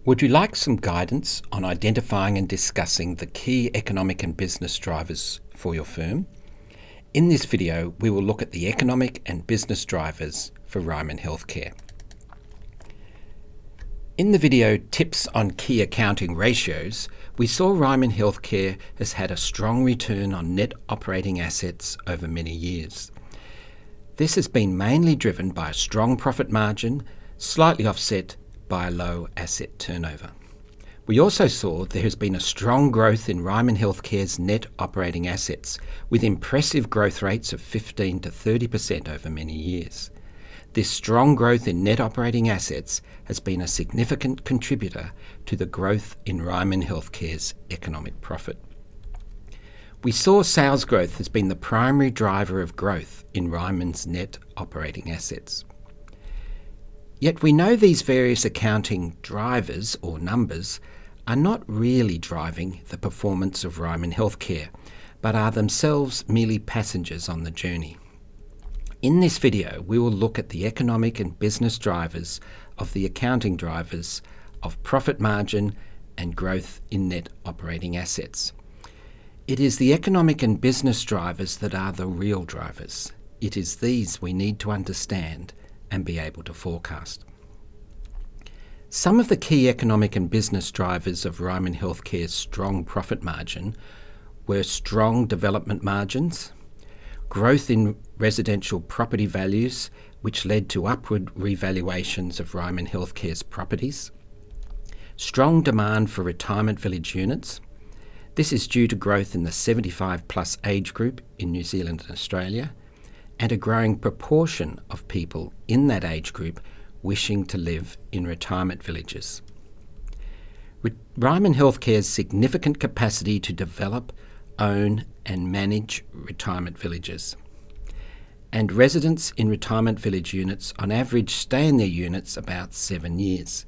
Would you like some guidance on identifying and discussing the key economic and business drivers for your firm? In this video, we will look at the economic and business drivers for Ryman Healthcare. In the video Tips on Key Accounting Ratios, we saw Ryman Healthcare has had a strong return on net operating assets over many years. This has been mainly driven by a strong profit margin, slightly offset by a low asset turnover. We also saw there has been a strong growth in Ryman Healthcare's net operating assets, with impressive growth rates of 15 to 30% over many years. This strong growth in net operating assets has been a significant contributor to the growth in Ryman Healthcare's economic profit. We saw sales growth has been the primary driver of growth in Ryman's net operating assets. Yet we know these various accounting drivers or numbers are not really driving the performance of Ryman Healthcare, but are themselves merely passengers on the journey. In this video, we will look at the economic and business drivers of the accounting drivers of profit margin and growth in net operating assets. It is the economic and business drivers that are the real drivers. It is these we need to understand and be able to forecast. Some of the key economic and business drivers of Ryman Healthcare's strong profit margin were strong development margins, growth in residential property values, which led to upward revaluations of Ryman Healthcare's properties, strong demand for retirement village units. This is due to growth in the 75 plus age group in New Zealand and Australia, and a growing proportion of people in that age group wishing to live in retirement villages. Ryman Healthcare's significant capacity to develop, own and manage retirement villages. And residents in retirement village units on average stay in their units about 7 years.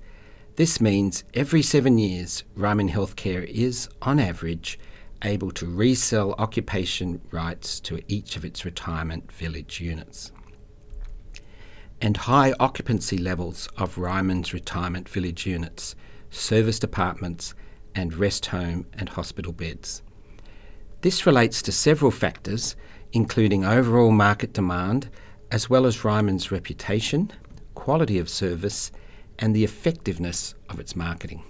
This means every 7 years Ryman Healthcare is, on average, able to resell occupation rights to each of its retirement village units. And high occupancy levels of Ryman's retirement village units, serviced apartments and rest home and hospital beds. This relates to several factors, including overall market demand, as well as Ryman's reputation, quality of service and the effectiveness of its marketing.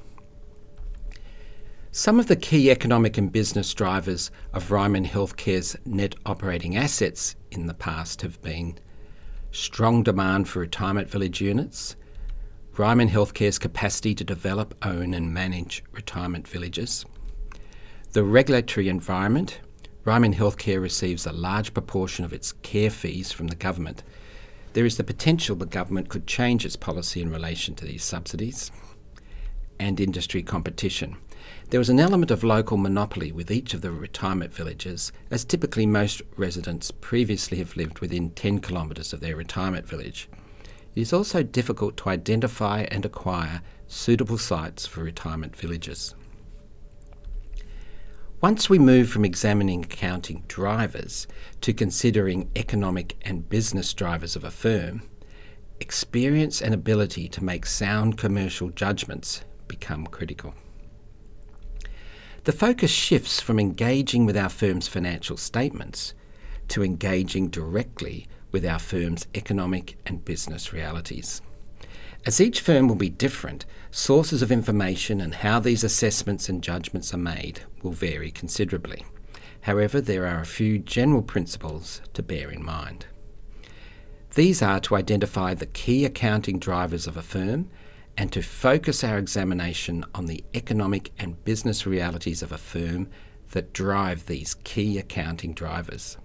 Some of the key economic and business drivers of Ryman Healthcare's net operating assets in the past have been strong demand for retirement village units, Ryman Healthcare's capacity to develop, own and manage retirement villages, the regulatory environment. Ryman Healthcare receives a large proportion of its care fees from the government. There is the potential the government could change its policy in relation to these subsidies, and industry competition. There was an element of local monopoly with each of the retirement villages, as typically most residents previously have lived within 10 kilometres of their retirement village. It is also difficult to identify and acquire suitable sites for retirement villages. Once we move from examining accounting drivers to considering economic and business drivers of a firm, experience and ability to make sound commercial judgments become critical. The focus shifts from engaging with our firm's financial statements to engaging directly with our firm's economic and business realities. As each firm will be different, sources of information and how these assessments and judgments are made will vary considerably. However, there are a few general principles to bear in mind. These are to identify the key accounting drivers of a firm and to focus our examination on the economic and business realities of a firm that drive these key accounting drivers.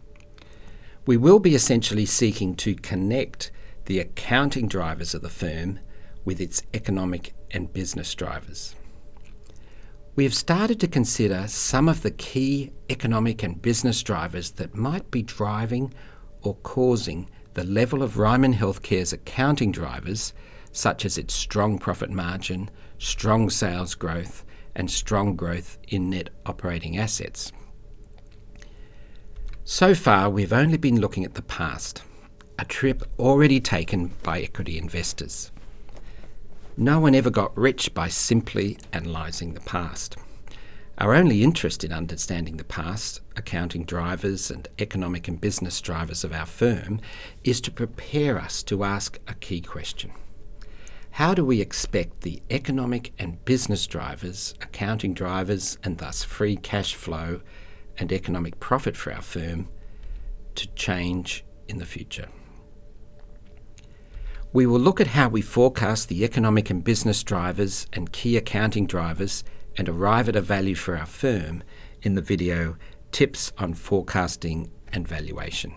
We will be essentially seeking to connect the accounting drivers of the firm with its economic and business drivers. We have started to consider some of the key economic and business drivers that might be driving or causing the level of Ryman Healthcare's accounting drivers, such as its strong profit margin, strong sales growth, and strong growth in net operating assets. So far, we've only been looking at the past, a trip already taken by equity investors. No one ever got rich by simply analysing the past. Our only interest in understanding the past, accounting drivers and economic and business drivers of our firm, is to prepare us to ask a key question. How do we expect the economic and business drivers, accounting drivers, and thus free cash flow and economic profit for our firm to change in the future? We will look at how we forecast the economic and business drivers and key accounting drivers and arrive at a value for our firm in the video Tips on Forecasting and Valuation.